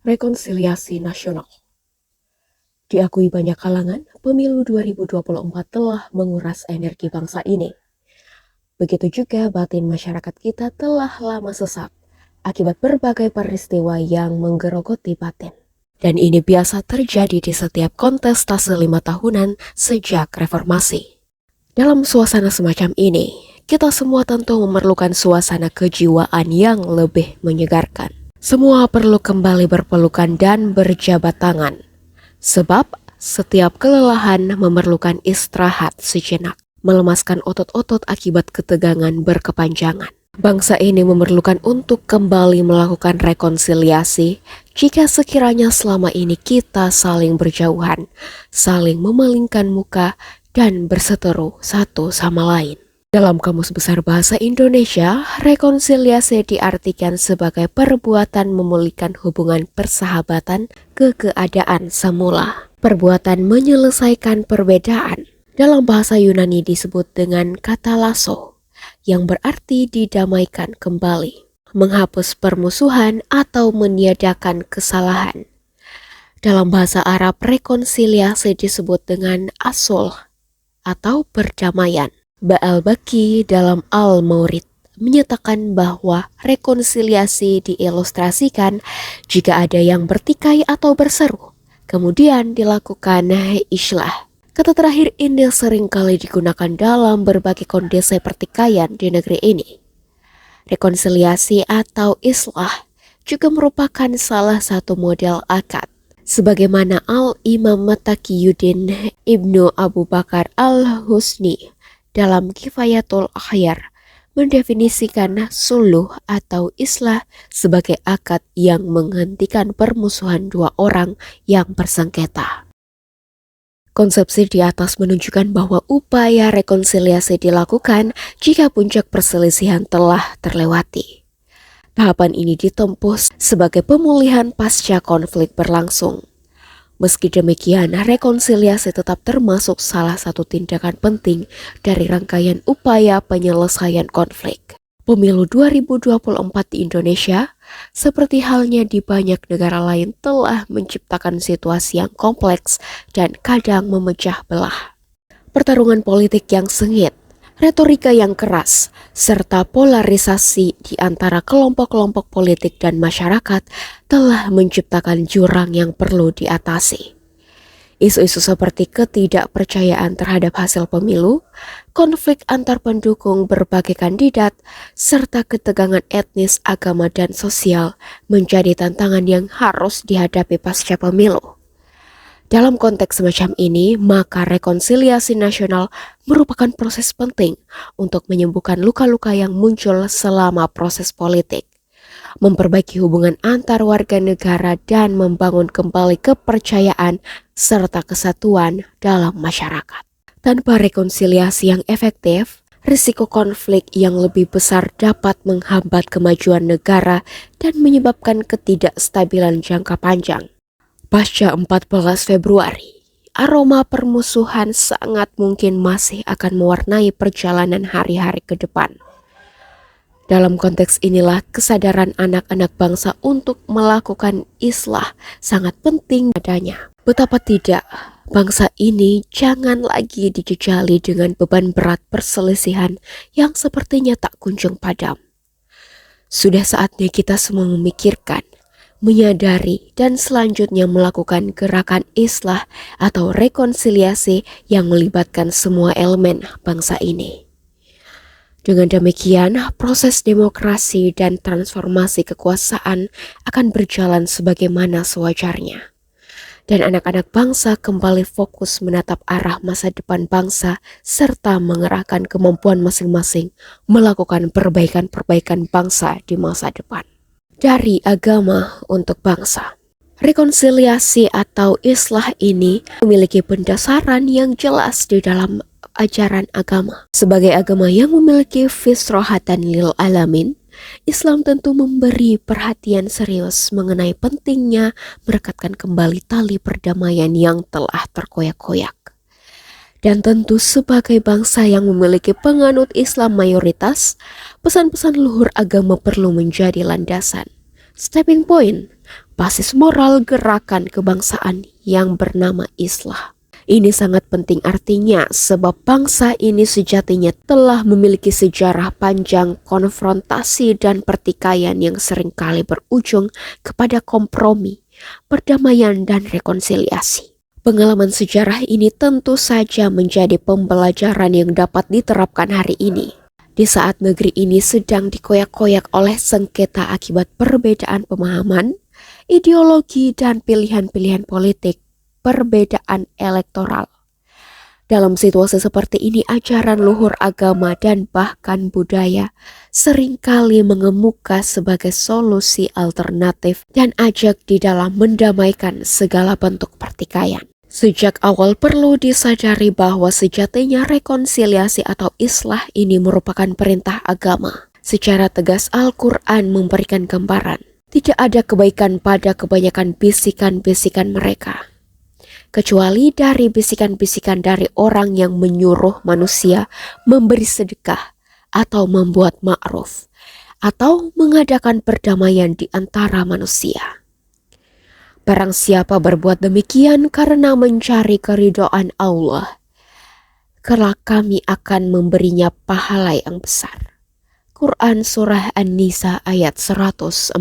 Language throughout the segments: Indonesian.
Rekonsiliasi nasional. Diakui banyak kalangan, pemilu 2024 telah menguras energi bangsa ini. Begitu juga batin masyarakat kita telah lama sesak akibat berbagai peristiwa yang menggerogoti batin. Dan ini biasa terjadi di setiap kontestasi 5 tahunan sejak reformasi. Dalam suasana semacam ini, kita semua tentu memerlukan suasana kejiwaan yang lebih menyegarkan. Semua perlu kembali berpelukan dan berjabat tangan. Sebab setiap kelelahan memerlukan istirahat sejenak, melemaskan otot-otot akibat ketegangan berkepanjangan. Bangsa ini memerlukan untuk kembali melakukan rekonsiliasi jika sekiranya selama ini kita saling berjauhan, saling memalingkan muka, dan berseteru satu sama lain. Dalam Kamus Besar Bahasa Indonesia, rekonsiliasi diartikan sebagai perbuatan memulihkan hubungan persahabatan ke keadaan semula. Perbuatan menyelesaikan perbedaan. Dalam bahasa Yunani disebut dengan kata lasso, yang berarti didamaikan kembali, menghapus permusuhan atau meniadakan kesalahan. Dalam bahasa Arab, rekonsiliasi disebut dengan asul atau perdamaian. Ba'al-Baqi dalam Al-Maurid menyatakan bahwa rekonsiliasi diilustrasikan jika ada yang bertikai atau berseru, kemudian dilakukan islah. Kata terakhir ini seringkali digunakan dalam berbagai kondisi pertikaian di negeri ini. Rekonsiliasi atau islah juga merupakan salah satu model akad. Sebagaimana Al-Imam Taqiyuddin Ibnu Abu Bakar Al-Husni dalam Kifayatul Akhyar mendefinisikan suluh atau islah sebagai akad yang menghentikan permusuhan dua orang yang bersengketa. Konsepsi di atas menunjukkan bahwa upaya rekonsiliasi dilakukan jika puncak perselisihan telah terlewati. Tahapan ini ditempuh sebagai pemulihan pasca konflik berlangsung. Meski demikian, rekonsiliasi tetap termasuk salah satu tindakan penting dari rangkaian upaya penyelesaian konflik. Pemilu 2024 di Indonesia, seperti halnya di banyak negara lain, telah menciptakan situasi yang kompleks dan kadang memecah belah. Pertarungan politik yang sengit, retorika yang keras, serta polarisasi di antara kelompok-kelompok politik dan masyarakat telah menciptakan jurang yang perlu diatasi. Isu-isu seperti ketidakpercayaan terhadap hasil pemilu, konflik antar pendukung berbagai kandidat, serta ketegangan etnis, agama, dan sosial menjadi tantangan yang harus dihadapi pasca pemilu. Dalam konteks semacam ini, maka rekonsiliasi nasional merupakan proses penting untuk menyembuhkan luka-luka yang muncul selama proses politik, memperbaiki hubungan antar warga negara, dan membangun kembali kepercayaan serta kesatuan dalam masyarakat. Tanpa rekonsiliasi yang efektif, risiko konflik yang lebih besar dapat menghambat kemajuan negara dan menyebabkan ketidakstabilan jangka panjang. Pasca 14 Februari, aroma permusuhan sangat mungkin masih akan mewarnai perjalanan hari-hari ke depan. Dalam konteks inilah kesadaran anak-anak bangsa untuk melakukan islah sangat penting adanya. Betapa tidak, bangsa ini jangan lagi dijejali dengan beban berat perselisihan yang sepertinya tak kunjung padam. Sudah saatnya kita semua memikirkan, menyadari, dan selanjutnya melakukan gerakan islah atau rekonsiliasi yang melibatkan semua elemen bangsa ini. Dengan demikian, proses demokrasi dan transformasi kekuasaan akan berjalan sebagaimana sewajarnya. Dan anak-anak bangsa kembali fokus menatap arah masa depan bangsa serta mengerahkan kemampuan masing-masing melakukan perbaikan-perbaikan bangsa di masa depan. Dari agama untuk bangsa. Rekonsiliasi atau islah ini memiliki pendasaran yang jelas di dalam ajaran agama. Sebagai agama yang memiliki fisrohatan lil alamin, Islam tentu memberi perhatian serius mengenai pentingnya merekatkan kembali tali perdamaian yang telah terkoyak-koyak. Dan tentu sebagai bangsa yang memiliki penganut Islam mayoritas, pesan-pesan luhur agama perlu menjadi landasan, stepping point basis moral gerakan kebangsaan yang bernama Islah. Ini sangat penting artinya sebab bangsa ini sejatinya telah memiliki sejarah panjang konfrontasi dan pertikaian yang seringkali berujung kepada kompromi, perdamaian dan rekonsiliasi. Pengalaman sejarah ini tentu saja menjadi pembelajaran yang dapat diterapkan hari ini. Di saat negeri ini sedang dikoyak-koyak oleh sengketa akibat perbedaan pemahaman, ideologi dan pilihan-pilihan politik, perbedaan elektoral. Dalam situasi seperti ini, ajaran luhur agama dan bahkan budaya seringkali mengemuka sebagai solusi alternatif dan ajak di dalam mendamaikan segala bentuk pertikaian. Sejak awal perlu disadari bahwa sejatinya rekonsiliasi atau islah ini merupakan perintah agama. Secara tegas Al-Quran memberikan gambaran, tidak ada kebaikan pada kebanyakan bisikan-bisikan mereka, kecuali dari bisikan-bisikan dari orang yang menyuruh manusia memberi sedekah atau membuat ma'ruf atau mengadakan perdamaian di antara manusia. Barang siapa berbuat demikian karena mencari keridhaan Allah, kelak kami akan memberinya pahala yang besar. Quran Surah An-Nisa ayat 114.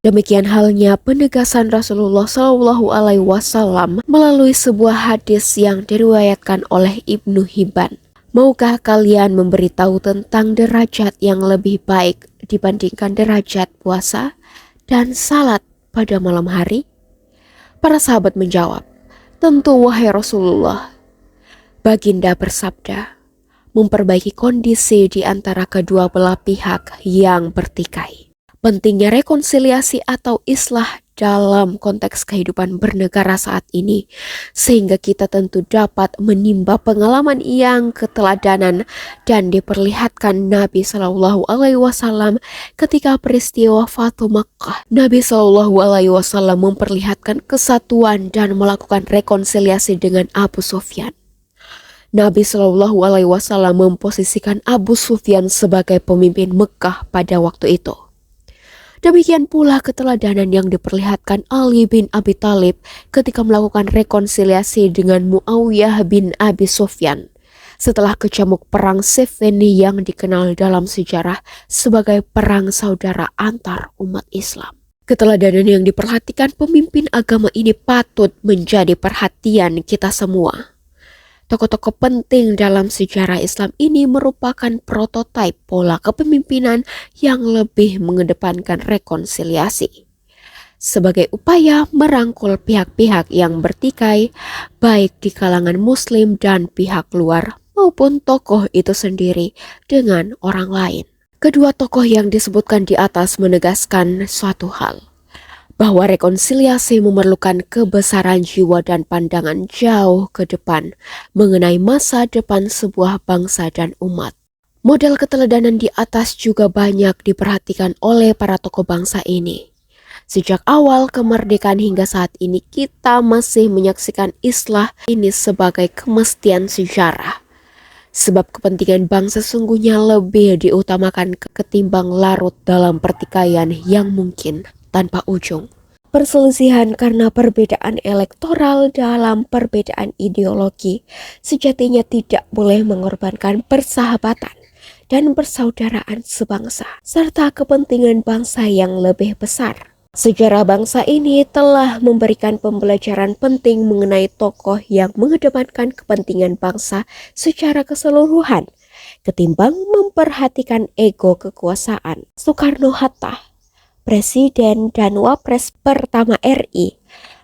Demikian halnya penegasan Rasulullah SAW melalui sebuah hadis yang diriwayatkan oleh Ibnu Hibban. Maukah kalian memberitahu tentang derajat yang lebih baik dibandingkan derajat puasa dan salat pada malam hari? Para sahabat menjawab, tentu wahai Rasulullah. Baginda bersabda, memperbaiki kondisi di antara kedua belah pihak yang bertikai. Pentingnya rekonsiliasi atau islah dalam konteks kehidupan bernegara saat ini, sehingga kita tentu dapat menimba pengalaman yang keteladanan dan diperlihatkan Nabi SAW ketika peristiwa Fatu Makkah. Nabi SAW memperlihatkan kesatuan dan melakukan rekonsiliasi dengan Abu Sufyan. Nabi SAW memposisikan Abu Sufyan sebagai pemimpin Mekah pada waktu itu. Demikian pula keteladanan yang diperlihatkan Ali bin Abi Thalib ketika melakukan rekonsiliasi dengan Muawiyah bin Abi Sufyan setelah kecamuk perang Siffin yang dikenal dalam sejarah sebagai perang saudara antar umat Islam. Keteladanan yang diperhatikan pemimpin agama ini patut menjadi perhatian kita semua. Tokoh-tokoh penting dalam sejarah Islam ini merupakan prototipe pola kepemimpinan yang lebih mengedepankan rekonsiliasi sebagai upaya merangkul pihak-pihak yang bertikai, baik di kalangan Muslim dan pihak luar maupun tokoh itu sendiri dengan orang lain. Kedua tokoh yang disebutkan di atas menegaskan suatu hal, bahwa rekonsiliasi memerlukan kebesaran jiwa dan pandangan jauh ke depan mengenai masa depan sebuah bangsa dan umat. Model keteladanan di atas juga banyak diperhatikan oleh para tokoh bangsa ini. Sejak awal kemerdekaan hingga saat ini kita masih menyaksikan islah ini sebagai kemestian sejarah. Sebab kepentingan bangsa sesungguhnya lebih diutamakan ketimbang larut dalam pertikaian yang mungkin tanpa ujung. Perselisihan karena perbedaan elektoral dalam perbedaan ideologi sejatinya tidak boleh mengorbankan persahabatan dan persaudaraan sebangsa serta kepentingan bangsa yang lebih besar. Sejarah bangsa ini telah memberikan pembelajaran penting mengenai tokoh yang mengedepankan kepentingan bangsa secara keseluruhan ketimbang memperhatikan ego kekuasaan. Soekarno-Hatta, Presiden dan Wapres pertama RI,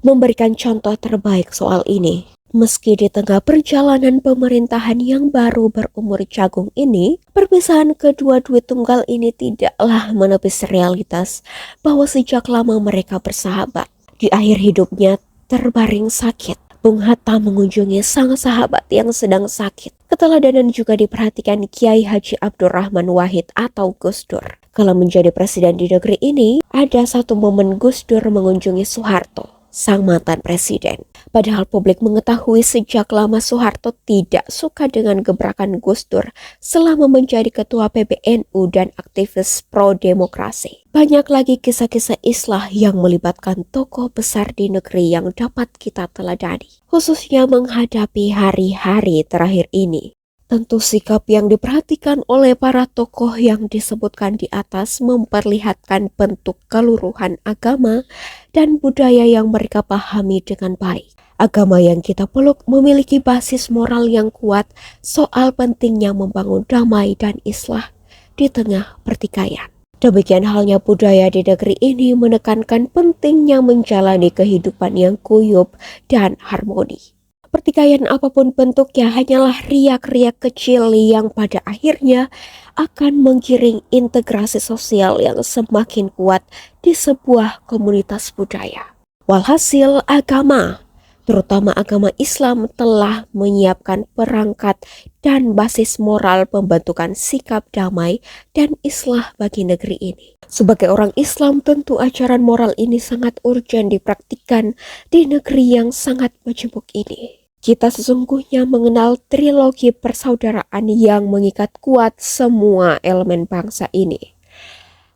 memberikan contoh terbaik soal ini. Meski di tengah perjalanan pemerintahan yang baru berumur jagung ini, perpisahan kedua duit tunggal ini tidaklah menepis realitas bahwa sejak lama mereka bersahabat. Di akhir hidupnya terbaring sakit, Bung Hatta mengunjungi sang sahabat yang sedang sakit. Keteladanan juga diperhatikan Kiai Haji Abdurrahman Wahid atau Gus Dur. Kalau menjadi presiden di negeri ini, ada satu momen Gus Dur mengunjungi Soeharto, sang mantan presiden. Padahal publik mengetahui sejak lama Soeharto tidak suka dengan gebrakan Gus Dur selama menjadi ketua PBNU dan aktivis pro-demokrasi. Banyak lagi kisah-kisah islah yang melibatkan tokoh besar di negeri yang dapat kita teladani, khususnya menghadapi hari-hari terakhir ini. Tentu sikap yang diperhatikan oleh para tokoh yang disebutkan di atas memperlihatkan bentuk keluruhan agama dan budaya yang mereka pahami dengan baik. Agama yang kita peluk memiliki basis moral yang kuat soal pentingnya membangun damai dan islah di tengah pertikaian. Demikian halnya budaya di negeri ini menekankan pentingnya menjalani kehidupan yang guyup dan harmoni. Pertikaian apapun bentuknya hanyalah riak-riak kecil yang pada akhirnya akan menggiring integrasi sosial yang semakin kuat di sebuah komunitas budaya. Walhasil agama, terutama agama Islam, telah menyiapkan perangkat dan basis moral pembentukan sikap damai dan islah bagi negeri ini. Sebagai orang Islam, tentu ajaran moral ini sangat urgen dipraktikkan di negeri yang sangat majemuk ini. Kita sesungguhnya mengenal trilogi persaudaraan yang mengikat kuat semua elemen bangsa ini.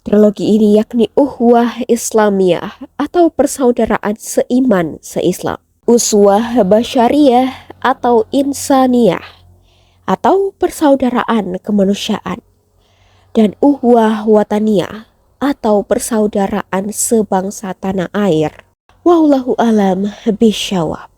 Trilogi ini yakni Ukhuwah Islamiyah atau persaudaraan seiman seislam, Uswah Basyariyah atau Insaniyah atau persaudaraan kemanusiaan, dan Ukhuwah Wataniyah atau persaudaraan sebangsa tanah air. Wallahu alam bisyawab.